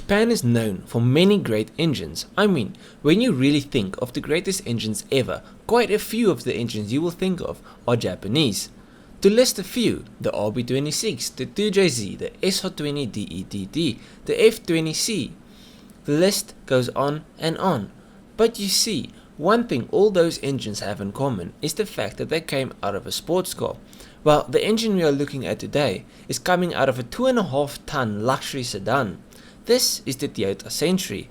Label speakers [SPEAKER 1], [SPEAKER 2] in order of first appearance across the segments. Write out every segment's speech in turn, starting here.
[SPEAKER 1] Japan is known for many great engines. I mean, when you really think of the greatest engines ever, quite a few of the engines you will think of are Japanese. To list a few, the v12, the 2JZ, the Sr20 DETT, the F20C. The list goes on and on. But you see, one thing all those engines have in common is the fact that they came out of a sports car. Well, the engine we are looking at today is coming out of a 2.5-ton luxury sedan. This is the Toyota Century.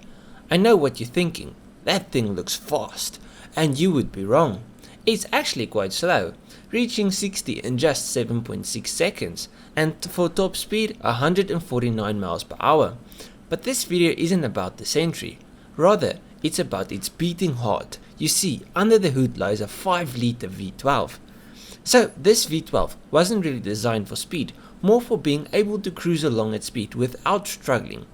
[SPEAKER 1] I know what you're thinking, that thing looks fast, and you would be wrong. It's actually quite slow, reaching 60 in just 7.6 seconds, and for top speed 149 miles per hour. But this video isn't about the Century, rather it's about its beating heart. You see, under the hood lies a 5-liter V12. So this V12 wasn't really designed for speed, more for being able to cruise along at speed without struggling.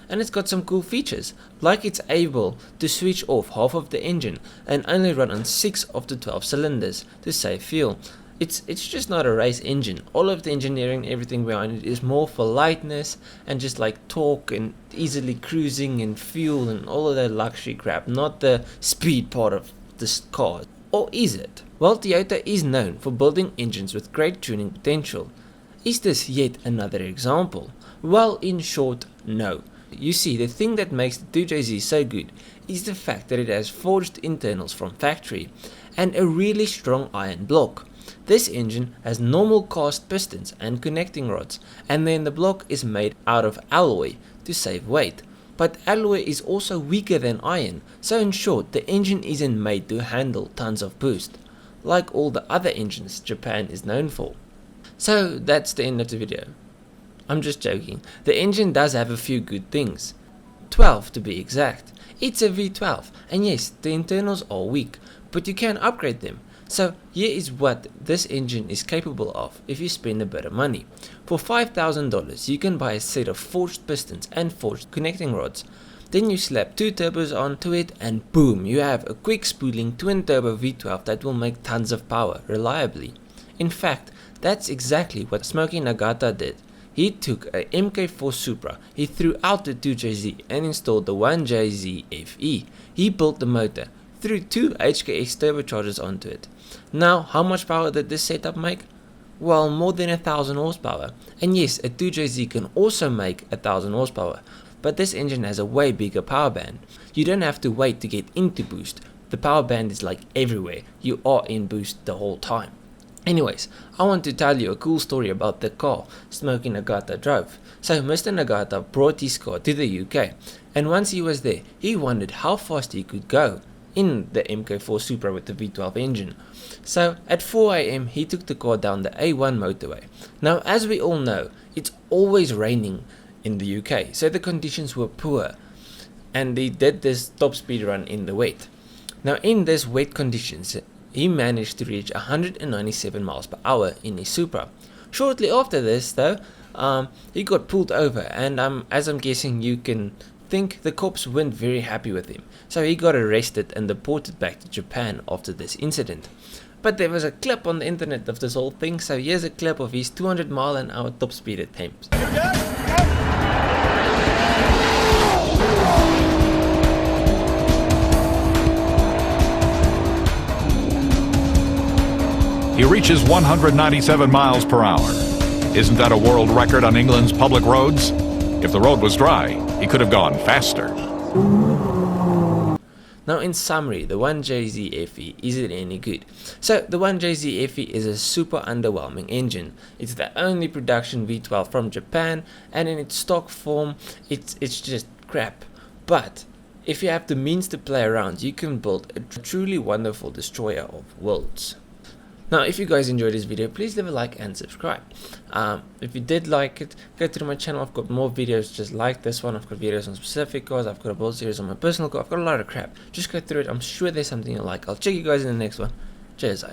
[SPEAKER 1] And it's got some cool features, like it's able to switch off half of the engine and only run on 6 of the 12 cylinders to save fuel. It's just not a race engine. All of the engineering, everything behind it is more for lightness and just like torque and easily cruising and fuel and all of that luxury crap, not the speed part of this car. Or is it? Well, Toyota is known for building engines with great tuning potential. Is this yet another example? Well, in short, no. You see, the thing that makes the 2JZ so good is the fact that it has forged internals from factory and a really strong iron block. This engine has normal cast pistons and connecting rods, and then the block is made out of alloy to save weight. But alloy is also weaker than iron, so in short, the engine isn't made to handle tons of boost, like all the other engines Japan is known for. So that's the end of the video. I'm just joking. The engine does have a few good things. 12 to be exact. It's a V12, and yes, the internals are weak, but you can upgrade them. So here is what this engine is capable of if you spend a bit of money. For $5,000 you can buy a set of forged pistons and forged connecting rods. Then you slap 2 turbos onto it and boom, you have a quick spooling twin turbo V12 that will make tons of power reliably. In fact, that's exactly what Sr20 Nagata did. He took a Mk4 Supra, he threw out the 2JZ and installed the 1JZ FE. He built the motor, threw 2 HKX turbochargers onto it. Now, how much power did this setup make? Well, more than 1000 horsepower. And yes, a 2JZ can also make 1000 horsepower, but this engine has a way bigger power band. You don't have to wait to get into boost. The power band is like everywhere. You are in boost the whole time. Anyways, I want to tell you a cool story about the car Sr20 Nagata drove. So Mr. Nagata brought his car to the UK, and once he was there, he wondered how fast he could go in the Mk4 Supra with the V12 engine. So at 4 AM he took the car down the A1 motorway. Now, as we all know, it's always raining in the UK, so the conditions were poor, and he did this top speed run in the wet. Now, in this wet conditions, he managed to reach 197 miles per hour in his Supra. Shortly after this though, he got pulled over, and as I'm guessing you can think, the cops weren't very happy with him, so he got arrested and deported back to Japan after this incident. But there was a clip on the internet of this whole thing, so here's a clip of his 200 mile an hour top speed attempt.
[SPEAKER 2] He reaches 197 miles per hour. Isn't that a world record on England's public roads? If the road was dry, he could have gone faster.
[SPEAKER 1] Now, in summary, the 1JZ FE isn't any good. So the 1JZ FE is a super underwhelming engine. It's the only production V12 from Japan, and in its stock form, it's just crap. But if you have the means to play around, you can build a truly wonderful destroyer of worlds. Now, if you guys enjoyed this video, please leave a like and subscribe. If you did like it, go to my channel. I've got more videos just like this one. I've got videos on specific cars. I've got a build series on my personal car. I've got a lot of crap. Just go through it. I'm sure there's something you like. I'll check you guys in the next one. Cheers,